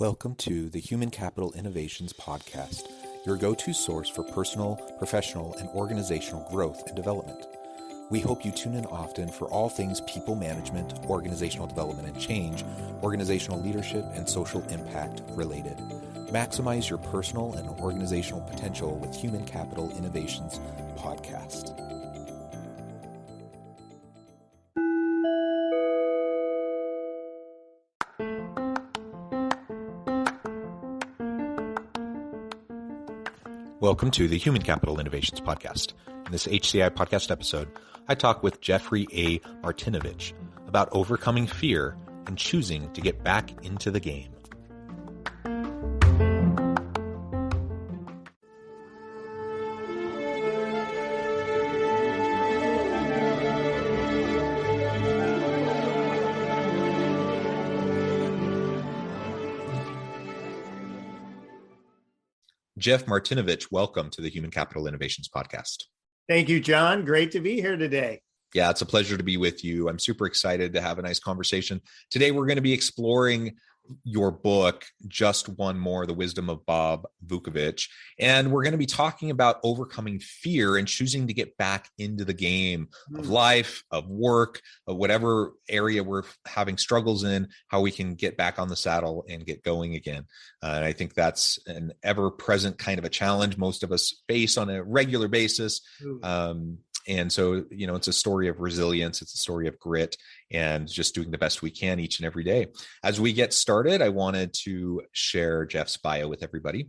Welcome to the Human Capital Innovations Podcast, your go-to source for personal, professional, and organizational growth and development. We hope you tune in often for all things people management, organizational development and change, organizational leadership, and social impact related. Maximize your personal and organizational potential with Human Capital Innovations Podcast. Welcome to the Human Capital Innovations Podcast. In this HCI podcast episode, I talk with Jeffrey A. Martinovich about overcoming fear and choosing to get back into the game. Jeff Martinovich, welcome to the Human Capital Innovations Podcast. Thank you, John. Great to be here today. Yeah, it's a pleasure to be with you. I'm super excited to have a nice conversation. Today, we're going to be exploring your book, Just One More, The Wisdom of Bob Vukovich. And we're going to be talking about overcoming fear and choosing to get back into the game of life, of work, of whatever area we're having struggles in, how we can get back on the saddle and get going again. And I think that's an ever-present kind of a challenge most of us face on a regular basis. And so, it's a story of resilience. It's a story of grit and just doing the best we can each and every day. As we get started, I wanted to share Jeff's bio with everybody.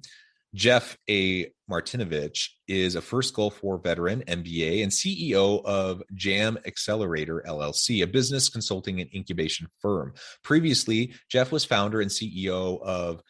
Jeff A. Martinovich is a first Gulf War veteran, MBA, and CEO of Jam Accelerator, LLC, a business consulting and incubation firm. Previously, Jeff was founder and CEO of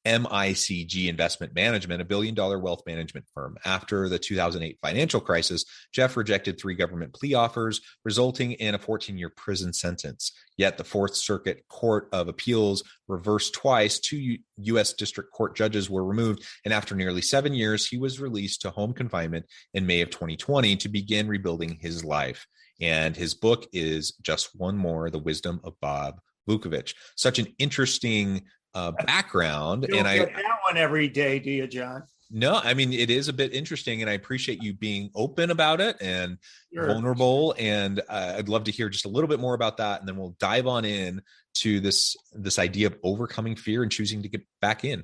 MICG Investment Management, a billion-dollar wealth management firm. After the 2008 financial crisis, Jeff rejected 3 government plea offers, resulting in a 14-year prison sentence. Yet the Fourth Circuit Court of Appeals reversed twice. 2 U.S. District Court judges were removed, and after nearly 7 years, he was released to home confinement in May of 2020 to begin rebuilding his life. And his book is Just One More, The Wisdom of Bob Vukovich. Such an interesting background. You don't get that one every day, do you, John? No, I mean, it is a bit interesting, and I appreciate you being open about it and vulnerable. And I'd love to hear just a little bit more about that. And then we'll dive on in to this idea of overcoming fear and choosing to get back in.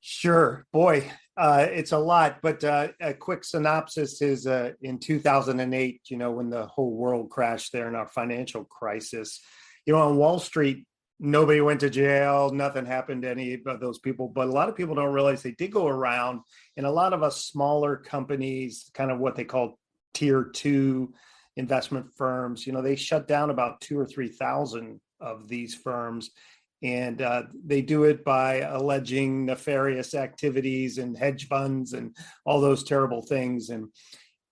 Sure. Boy, it's a lot, but a quick synopsis is in 2008, when the whole world crashed there in our financial crisis, on Wall Street, nobody went to jail. Nothing happened to any of those people. But a lot of people don't realize they did go around. And a lot of us smaller companies, kind of what they call tier 2 investment firms, they shut down about 2,000 or 3,000 of these firms. And they do it by alleging nefarious activities and hedge funds and all those terrible things.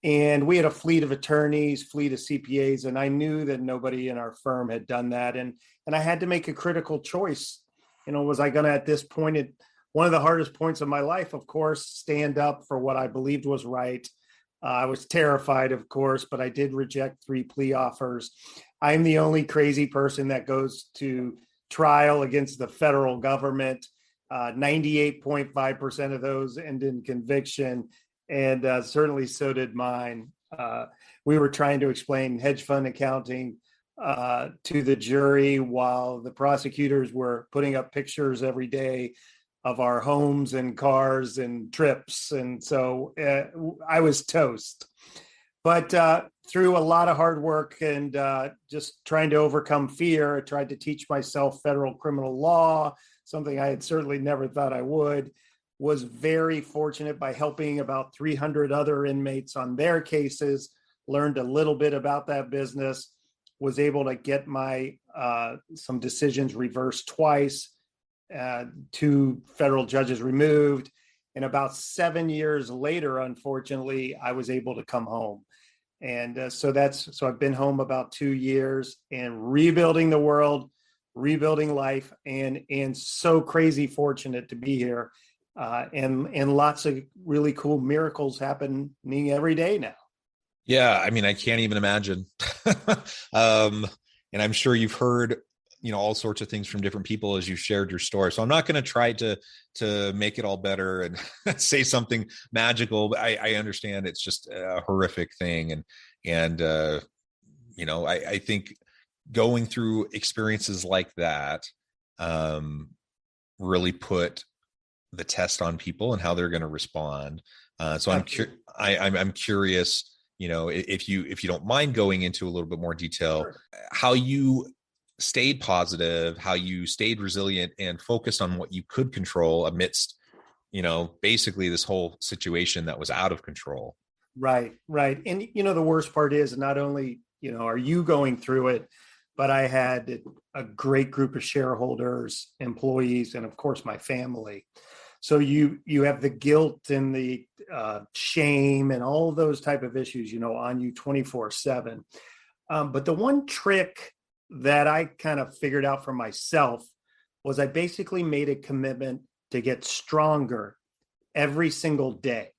And we had a fleet of attorneys, fleet of CPAs, and I knew that nobody in our firm had done that. And I had to make a critical choice. Was I going to, at this point, at one of the hardest points of my life, of course, stand up for what I believed was right. I was terrified, of course, but I did reject 3 plea offers. I'm the only crazy person that goes to trial against the federal government. 98.5% of those end in conviction. And certainly so did mine. We were trying to explain hedge fund accounting to the jury while the prosecutors were putting up pictures every day of our homes and cars and trips. And so I was toast. But through a lot of hard work and just trying to overcome fear, I tried to teach myself federal criminal law, something I had certainly never thought I would. Was very fortunate by helping about 300 other inmates on their cases, learned a little bit about that business, was able to get my some decisions reversed twice, 2 federal judges removed. And about 7 years later, unfortunately, I was able to come home. And so I've been home about 2 years and rebuilding the world, rebuilding life, and so crazy fortunate to be here. And lots of really cool miracles happening every day now. Yeah, I mean, I can't even imagine. And I'm sure you've heard all sorts of things from different people as you shared your story. So I'm not going to try to make it all better and say something magical, but I understand it's just a horrific thing. And I think going through experiences like that really put the test on people and how they're going to respond. So I'm curious, if you don't mind going into a little bit more detail, Sure. how you stayed positive, how you stayed resilient and focused on what you could control amidst, basically this whole situation that was out of control. Right. And, the worst part is not only, are you going through it, but I had a great group of shareholders, employees, and of course, my family. So you have the guilt and the shame and all of those type of issues, on you 24/7. But the one trick that I kind of figured out for myself was I basically made a commitment to get stronger every single day,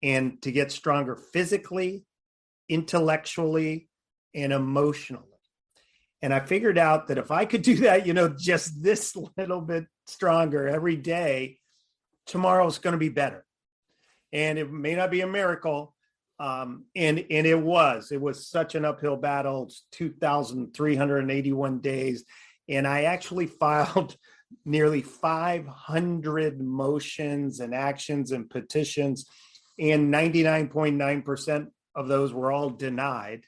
and to get stronger physically, intellectually, and emotionally. And I figured out that if I could do that, just this little bit stronger every day, tomorrow's going to be better. And it may not be a miracle. And it was such an uphill battle. It's 2,381 days. And I actually filed nearly 500 motions and actions and petitions, and 99.9% of those were all denied.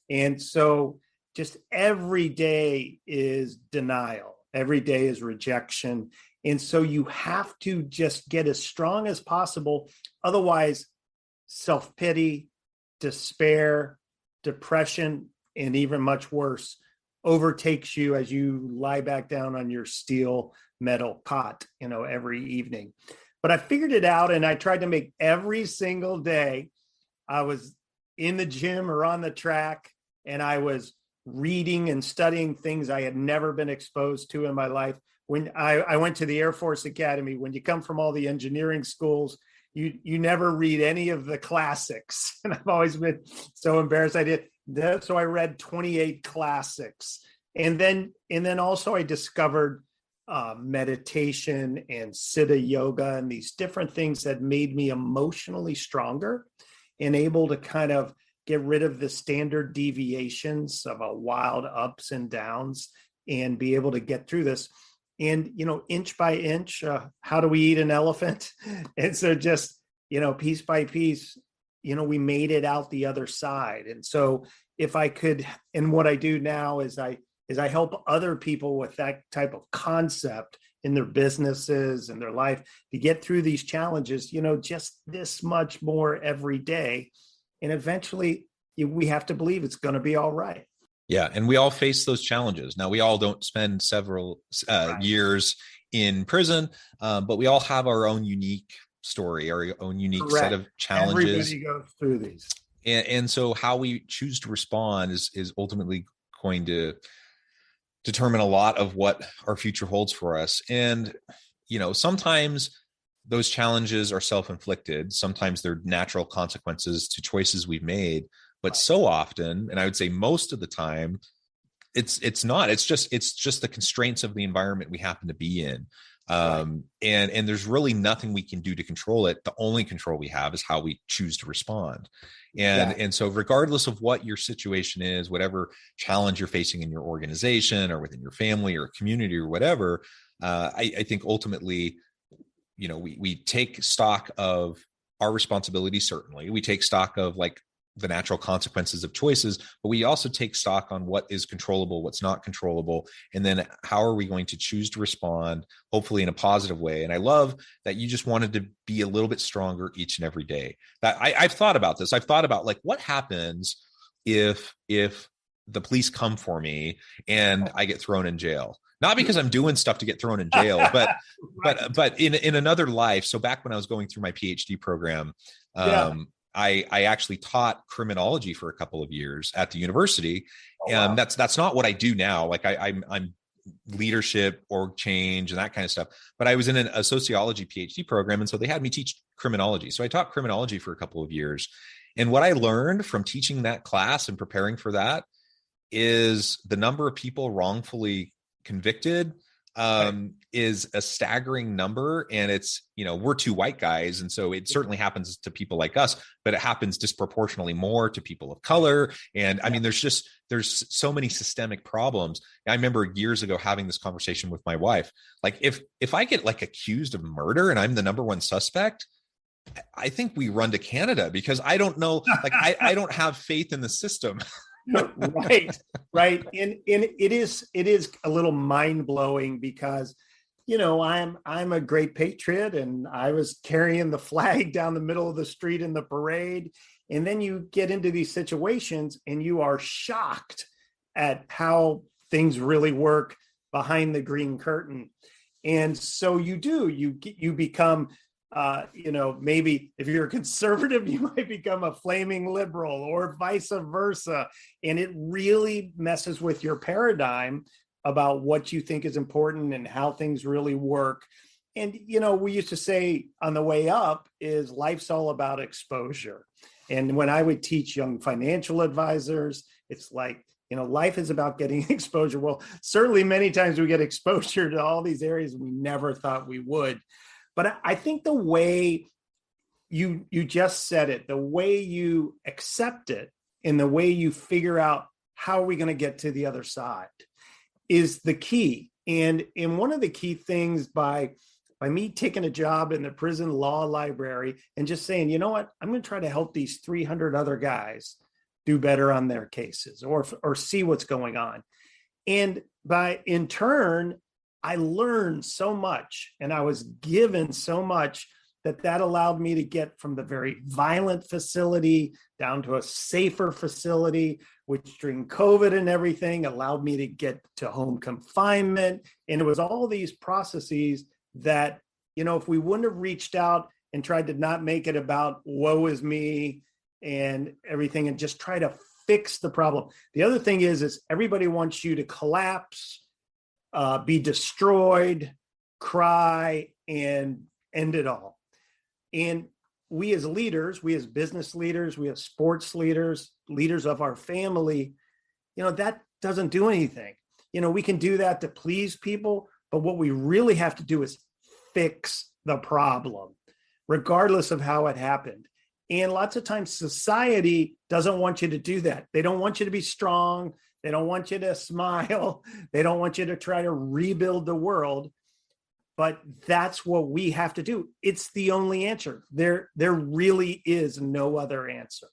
And so just every day is denial. Every day is rejection. And so you have to just get as strong as possible. Otherwise, self-pity, despair, depression, and even much worse overtakes you as you lie back down on your steel metal cot, every evening. But I figured it out, and I tried to make every single day I was in the gym or on the track, and I was reading and studying things I had never been exposed to in my life. When I went to the Air Force Academy, when you come from all the engineering schools, you never read any of the classics. And I've always been so embarrassed I did that. So I read 28 classics. And then also I discovered meditation and Siddha yoga and these different things that made me emotionally stronger and able to kind of get rid of the standard deviations of a wild ups and downs and be able to get through this. And, inch by inch, how do we eat an elephant? And so just, piece by piece, we made it out the other side. And so if I could, and what I do now is I help other people with that type of concept in their businesses and their life to get through these challenges, just this much more every day. And eventually we have to believe it's going to be all right. Yeah. And we all face those challenges. Now, we all don't spend several years in prison, but we all have our own unique story, our own unique Correct. Set of challenges. Everybody goes through these. And so how we choose to respond is ultimately going to determine a lot of what our future holds for us. And, sometimes those challenges are self-inflicted. Sometimes they're natural consequences to choices we've made. But so often, and I would say most of the time, it's not. It's just the constraints of the environment we happen to be in. And there's really nothing we can do to control it. The only control we have is how we choose to respond. And so regardless of what your situation is, whatever challenge you're facing in your organization or within your family or community or whatever, I think ultimately, we take stock of our responsibility. Certainly we take stock of the natural consequences of choices, but we also take stock on what is controllable, what's not controllable. And then how are we going to choose to respond, hopefully in a positive way. And I love that you just wanted to be a little bit stronger each and every day. That I've thought about this. I've thought about what happens if the police come for me and I get thrown in jail. Not because I'm doing stuff to get thrown in jail, but but in another life. So back when I was going through my PhD program, I actually taught criminology for a couple of years at the university. And wow. That's not what I do now. I'm leadership, org change, and that kind of stuff. But I was in a sociology PhD program. And so they had me teach criminology. So I taught criminology for a couple of years. And what I learned from teaching that class and preparing for that is the number of people wrongfully convicted is a staggering number. And it's, we're two white guys. And so it certainly happens to people like us, but it happens disproportionately more to people of color. And I mean, there's so many systemic problems. I remember years ago having this conversation with my wife. Like if I get like accused of murder and I'm the number one suspect, I think we run to Canada, because I don't know, like I don't have faith in the system. Right. And it is a little mind blowing, because, I'm a great patriot, and I was carrying the flag down the middle of the street in the parade. And then you get into these situations and you are shocked at how things really work behind the green curtain. And so you become, maybe if you're a conservative, you might become a flaming liberal, or vice versa. And it really messes with your paradigm about what you think is important and how things really work. And, we used to say on the way up is life's all about exposure. And when I would teach young financial advisors, it's like, life is about getting exposure. Well, certainly many times we get exposure to all these areas we never thought we would. But I think the way you just said it, the way you accept it, and the way you figure out how are we going to get to the other side is the key. And one of the key things by me taking a job in the prison law library and just saying, you know what, I'm going to try to help these 300 other guys do better on their cases, or see what's going on. And in turn, I learned so much, and I was given so much that allowed me to get from the very violent facility down to a safer facility, which during COVID and everything allowed me to get to home confinement. And it was all these processes that, if we wouldn't have reached out and tried to not make it about woe is me and everything, and just try to fix the problem. The other thing is everybody wants you to collapse, be destroyed, cry, and end it all. And we as leaders, we as business leaders, we as sports leaders, leaders of our family, that doesn't do anything. We can do that to please people, but what we really have to do is fix the problem, regardless of how it happened. And lots of times society doesn't want you to do that. They don't want you to be strong. They don't want you to smile. They don't want you to try to rebuild the world. But that's what we have to do. It's the only answer. There really is no other answer.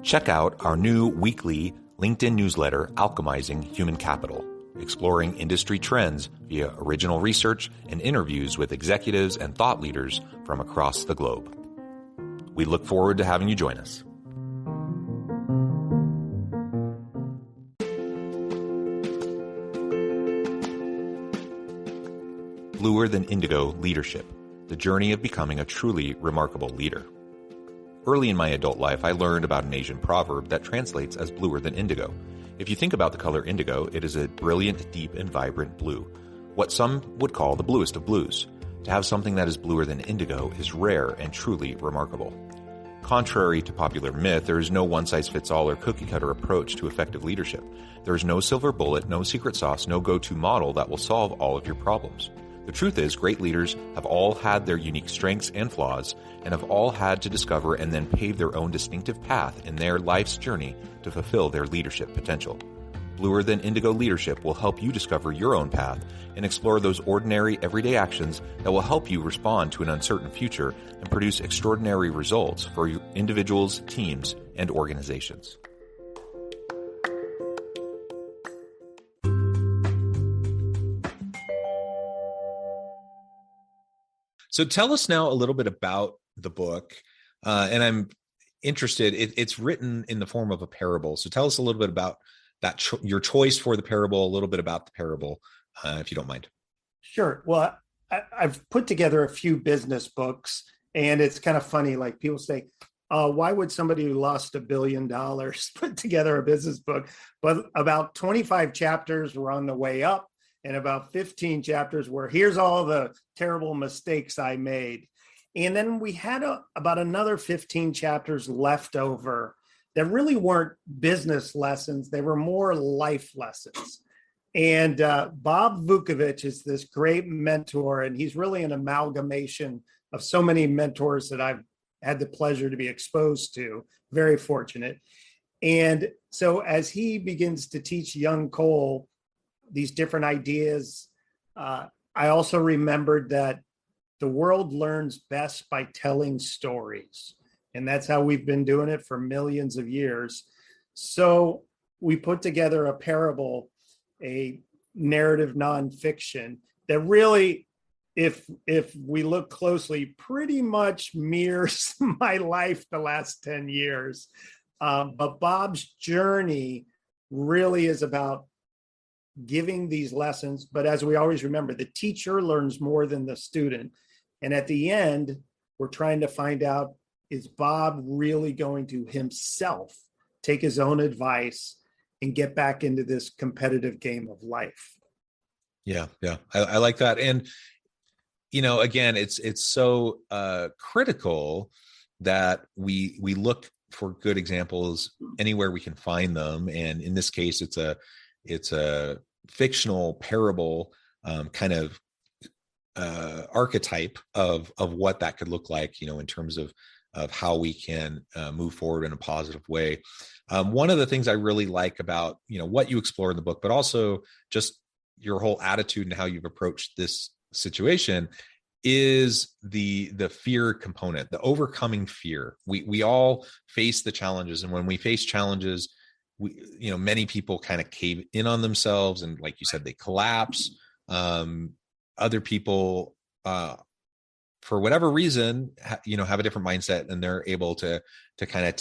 Check out our new weekly LinkedIn newsletter, Alchemizing Human Capital, exploring industry trends via original research and interviews with executives and thought leaders from across the globe. We look forward to having you join us. Bluer Than Indigo Leadership, the journey of becoming a truly remarkable leader. Early in my adult life, I learned about an Asian proverb that translates as bluer than indigo. If you think about the color indigo, it is a brilliant, deep, and vibrant blue, what some would call the bluest of blues. To have something that is bluer than indigo is rare and truly remarkable. Contrary to popular myth, there is no one-size-fits-all or cookie-cutter approach to effective leadership. There is no silver bullet, no secret sauce, no go-to model that will solve all of your problems. The truth is, great leaders have all had their unique strengths and flaws, and have all had to discover and then pave their own distinctive path in their life's journey to fulfill their leadership potential. Bluer Than Indigo Leadership will help you discover your own path and explore those ordinary, everyday actions that will help you respond to an uncertain future and produce extraordinary results for individuals, teams, and organizations. So tell us now a little bit about the book, and I'm interested. It's written in the form of a parable. So tell us a little bit about that, your choice for the parable, a little bit about the parable, if you don't mind. Sure. Well, I've put together a few business books, and it's kind of funny. Like people say, why would somebody who lost $1 billion put together a business book? But about 25 chapters were on the way up. and about 15 chapters where here's all the terrible mistakes I made. And then we had about another 15 chapters left over that really weren't business lessons. They were more life lessons. And Bob Vukovich is this great mentor, and he's really an amalgamation of so many mentors that I've had the pleasure to be exposed to. Very fortunate. And so as he begins to teach young Cole these different ideas, I also remembered that the world learns best by telling stories. And that's how we've been doing it for millions of years. So we put together a parable, a narrative nonfiction that really, if we look closely, pretty much mirrors my life the last 10 years. But Bob's journey really is about giving these lessons. But as we always remember, the teacher learns more than the student. And at the end, we're trying to find out, is Bob really going to himself take his own advice and get back into this competitive game of life? Yeah. I like that. And, again, it's so critical that we look for good examples anywhere we can find them. And in this case, it's a fictional parable, kind of archetype of what that could look like, in terms of how we can move forward in a positive way. One of the things I really like about, what you explore in the book, but also just your whole attitude and how you've approached this situation, is the fear component, the overcoming fear. We all face the challenges, and when we face challenges, many people kind of cave in on themselves, and like you said, they collapse. Other people, for whatever reason, have a different mindset, and they're able to kind of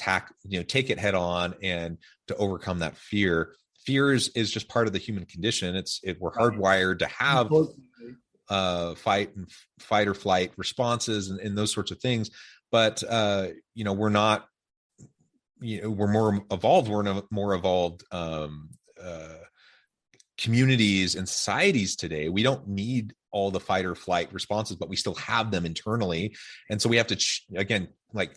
take it head on and to overcome that fear. Fear is just part of the human condition. We're hardwired to have fight or flight responses and those sorts of things. But we're not. We're more evolved. We're in a more evolved communities and societies today. We don't need all the fight or flight responses, but we still have them internally. And so we have to, again,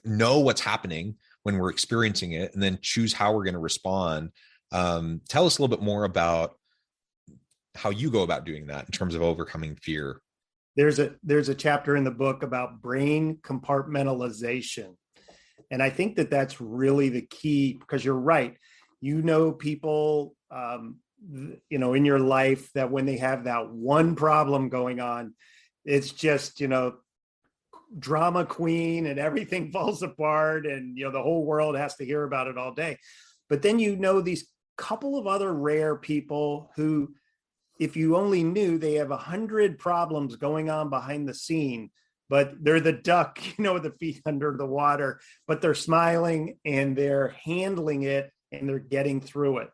know what's happening when we're experiencing it, and then choose how we're going to respond. Tell us a little bit more about how you go about doing that in terms of overcoming fear. There's a chapter in the book about brain compartmentalization. And I think that that's really the key, because you're right. People, in your life, that when they have that one problem going on, it's just, drama queen, and everything falls apart, and, the whole world has to hear about it all day. But then, these couple of other rare people who, if you only knew, they have 100 problems going on behind the scene, but they're the duck, with the feet under the water, but they're smiling and they're handling it and they're getting through it.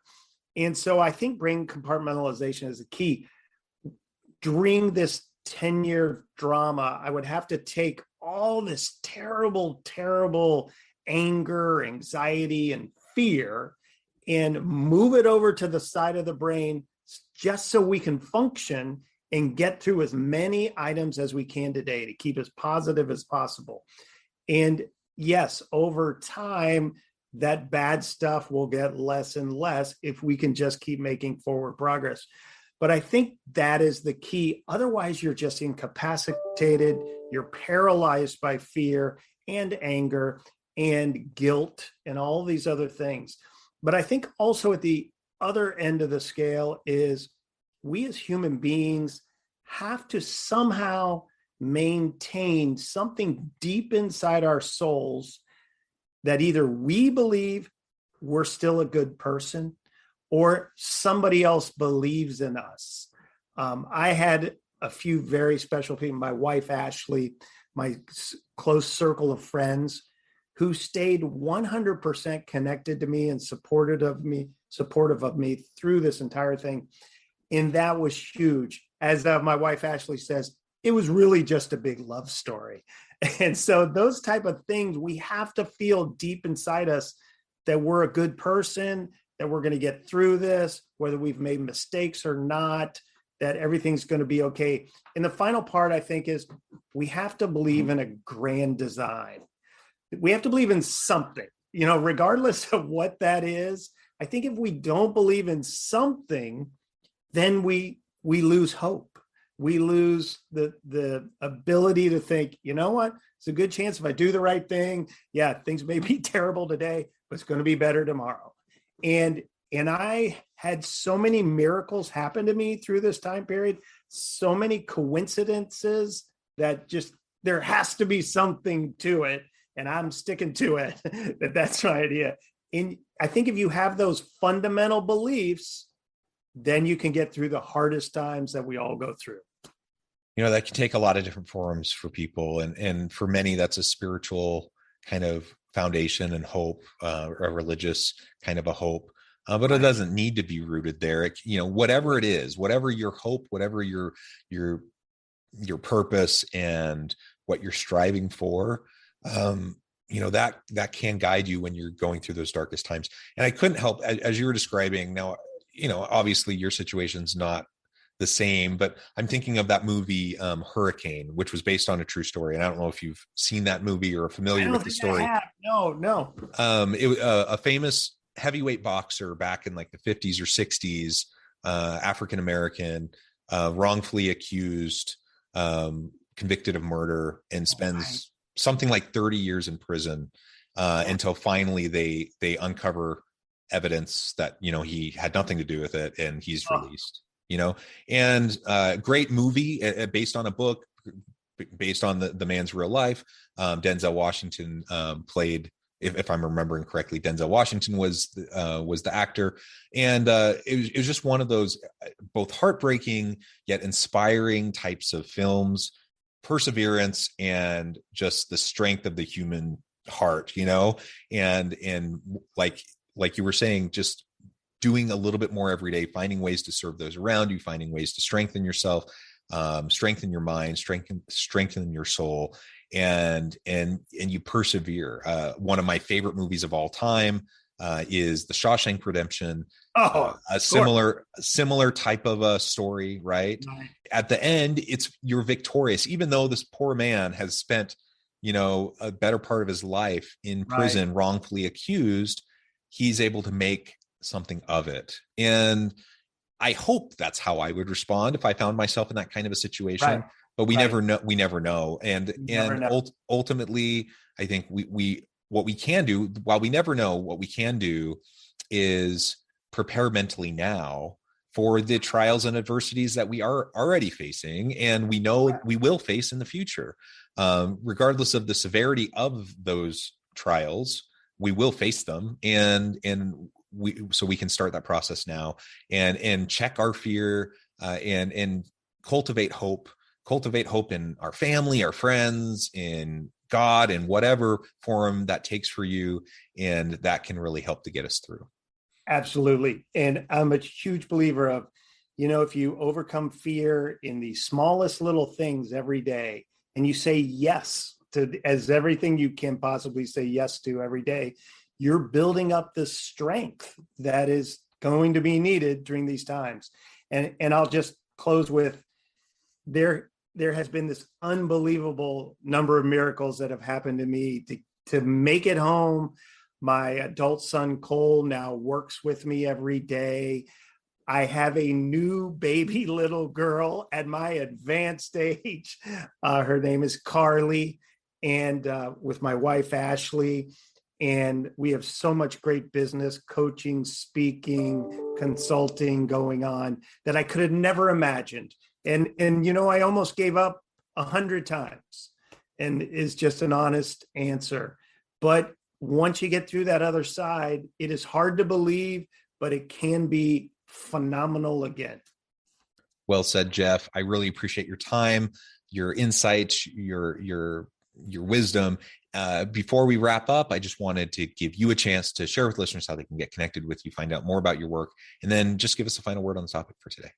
And so I think brain compartmentalization is the key. During this 10-year drama, I would have to take all this terrible, terrible anger, anxiety, and fear and move it over to the side of the brain, just so we can function and get through as many items as we can today to keep as positive as possible. And yes, over time, that bad stuff will get less and less if we can just keep making forward progress. But I think that is the key. Otherwise, you're just incapacitated. You're paralyzed by fear and anger and guilt and all these other things. But I think also at the other end of the scale is, we as human beings have to somehow maintain something deep inside our souls that either we believe we're still a good person, or somebody else believes in us. I had a few very special people, my wife, Ashley, my close circle of friends, who stayed 100% connected to me and supportive of me through this entire thing. And that was huge. As my wife, Ashley, says, it was really just a big love story. And so those type of things, we have to feel deep inside us that we're a good person, that we're going to get through this, whether we've made mistakes or not, that everything's going to be okay. And the final part, I think, is we have to believe in a grand design. We have to believe in something, regardless of what that is. I think if we don't believe in something, then we lose hope. We lose the ability to think, you know what? It's a good chance if I do the right thing. Yeah, things may be terrible today, but it's going to be better tomorrow. And I had so many miracles happen to me through this time period, so many coincidences that just there has to be something to it. And I'm sticking to it. That's my idea. And I think if you have those fundamental beliefs, then you can get through the hardest times that we all go through. That can take a lot of different forms for people. And for many, that's a spiritual kind of foundation and hope, a religious kind of a hope. But it doesn't need to be rooted there. Whatever it is, whatever your hope, whatever your purpose and what you're striving for, that can guide you when you're going through those darkest times. And I couldn't help, as you were describing now, obviously your situation's not the same, but I'm thinking of that movie, Hurricane, which was based on a true story. And I don't know if you've seen that movie or are familiar with the story. No. It was a famous heavyweight boxer back in like the 50s or 60s, African-American, wrongfully accused, convicted of murder, and spends something like 30 years in prison until finally they uncover evidence that he had nothing to do with it, and he's released. And great movie based on a book, based on the man's real life. Denzel Washington played, if I'm remembering correctly, Denzel Washington was the actor, and it was just one of those both heartbreaking yet inspiring types of films. Perseverance and just the strength of the human heart, and like you were saying, just doing a little bit more every day, finding ways to serve those around you, finding ways to strengthen yourself, strengthen your mind, strengthen your soul, and you persevere. One of my favorite movies of all time is The Shawshank Redemption. A similar type of a story, right? At the end, you're victorious, even though this poor man has spent, a better part of his life in prison, wrongfully accused. He's able to make something of it. And I hope that's how I would respond if I found myself in that kind of a situation. But we never know. And ultimately, I think what we can do, while we never know, what we can do is prepare mentally now for the trials and adversities that we are already facing, and we know we will face in the future. Regardless of the severity of those trials, we will face them, and we can start that process now and check our fear, and cultivate hope in our family, our friends, in God, in whatever form that takes for you. And that can really help to get us through. Absolutely. And I'm a huge believer of, if you overcome fear in the smallest little things every day, and you say yes to as everything you can possibly say yes to every day, you're building up the strength that is going to be needed during these times. And I'll just close with, there has been this unbelievable number of miracles that have happened to me to make it home. My adult son, Cole, now works with me every day. I have a new baby little girl at my advanced age. Her name is Carly, and with my wife, Ashley. And we have so much great business, coaching, speaking, consulting going on that I could have never imagined. And I almost gave up 100 times, and is just an honest answer. But once you get through that other side, it is hard to believe, but it can be phenomenal again. Well said, Jeff. I really appreciate your time, your insights, your wisdom. Before we wrap up, I just wanted to give you a chance to share with listeners how they can get connected with you, find out more about your work, and then just give us a final word on the topic for today.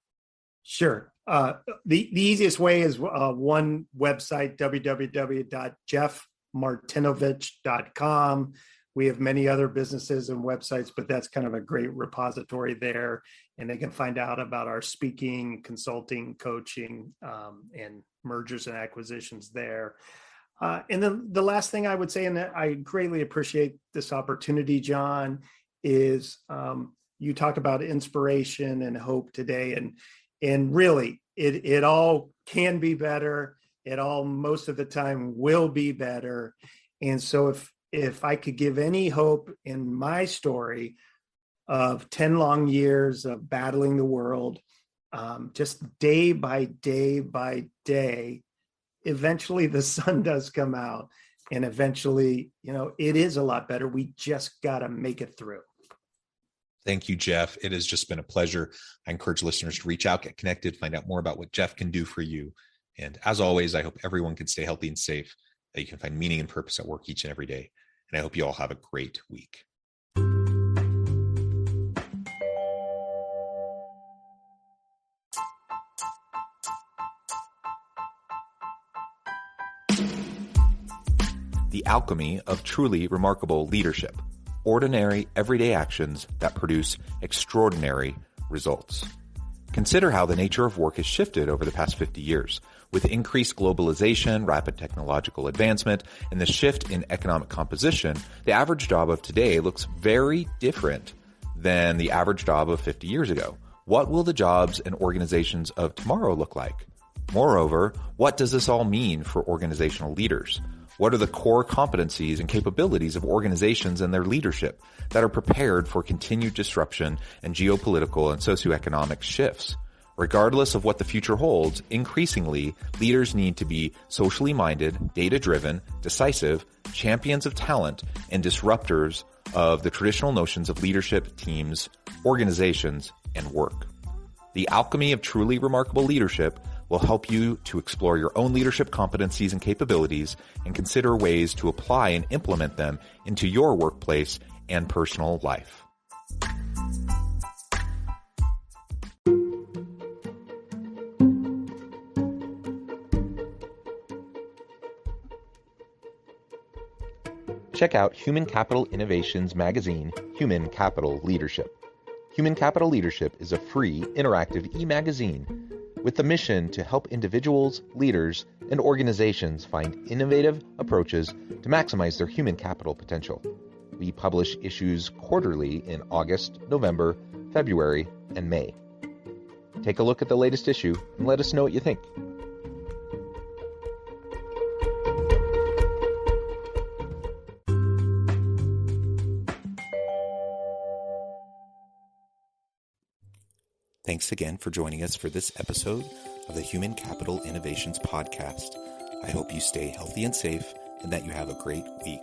Sure. The easiest way is one website, www.jeffmartinovich.com. We have many other businesses and websites, but that's kind of a great repository there. and they can find out about our speaking, consulting, coaching, and mergers and acquisitions there. And then the last thing I would say, and I greatly appreciate this opportunity, John, is you talk about inspiration and hope today, and really it all can be better. It all most of the time will be better. And so if I could give any hope in my story of 10 long years of battling the world, just day by day, eventually the sun does come out, and eventually, it is a lot better. We just got to make it through. Thank you, Jeff. It has just been a pleasure. I encourage listeners to reach out, get connected, find out more about what Jeff can do for you. And as always, I hope everyone can stay healthy and safe, that you can find meaning and purpose at work each and every day. And I hope you all have a great week. The alchemy of truly remarkable leadership. Ordinary, everyday actions that produce extraordinary results. Consider how the nature of work has shifted over the past 50 years. With increased globalization, rapid technological advancement, and the shift in economic composition, the average job of today looks very different than the average job of 50 years ago. What will the jobs and organizations of tomorrow look like? Moreover, what does this all mean for organizational leaders? What are the core competencies and capabilities of organizations and their leadership that are prepared for continued disruption and geopolitical and socioeconomic shifts? Regardless of what the future holds, increasingly, leaders need to be socially minded, data-driven, decisive, champions of talent, and disruptors of the traditional notions of leadership, teams, organizations, and work. The alchemy of truly remarkable leadership will help you to explore your own leadership competencies and capabilities and consider ways to apply and implement them into your workplace and personal life. Check out Human Capital Innovations magazine, Human Capital Leadership. Human Capital Leadership is a free, interactive e-magazine with the mission to help individuals, leaders, and organizations find innovative approaches to maximize their human capital potential. We publish issues quarterly in August, November, February, and May. Take a look at the latest issue and let us know what you think. Thanks again for joining us for this episode of the Human Capital Innovations Podcast. I hope you stay healthy and safe and that you have a great week.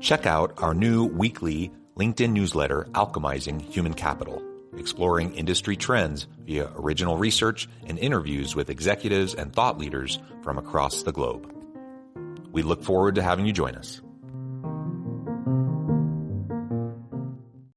Check out our new weekly LinkedIn newsletter, Alchemizing Human Capital, exploring industry trends via original research and interviews with executives and thought leaders from across the globe. We look forward to having you join us.